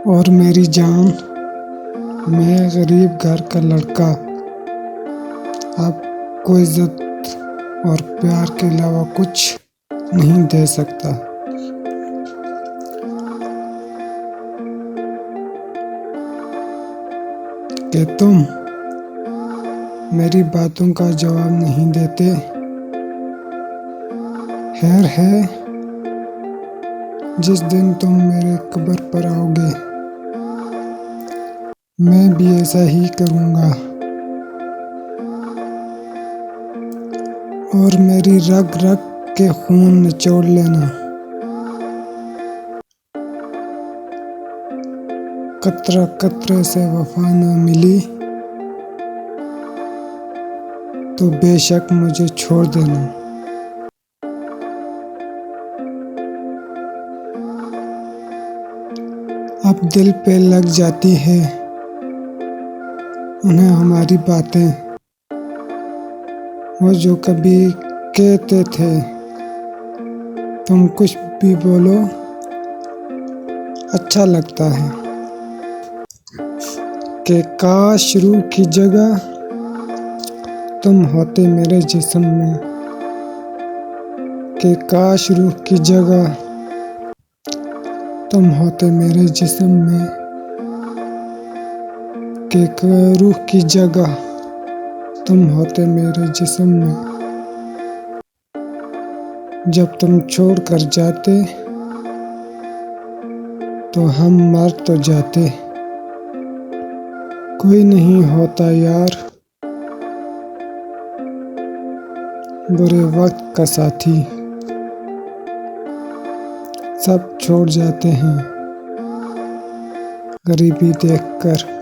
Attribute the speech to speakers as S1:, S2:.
S1: और मेरी जान, मैं गरीब घर का लड़का आपको इज्जत और प्यार के अलावा कुछ नहीं दे सकता। कि तुम मेरी बातों का जवाब नहीं देते। खैर है, जिस दिन तुम मेरे कब्र पर आओगे मैं भी ऐसा ही करूँगा और मेरी रग रग के खून निचोड़ लेना। कतरा कतरे से वफा न मिली तो बेशक मुझे छोड़ देना। अब दिल पे लग जाती है उन्हें हमारी बातें, वो जो कभी कहते थे तुम कुछ भी बोलो अच्छा लगता है। कि काश रूह की जगह तुम होते मेरे जिस्म में। कि काश रूह की जगह तुम होते मेरे जिस्म में। कि रूह की जगह तुम होते मेरे जिस्म में। जब तुम छोड़ कर जाते तो हम मर तो जाते। कोई नहीं होता यार बुरे वक्त का साथी, सब छोड़ जाते हैं गरीबी देखकर।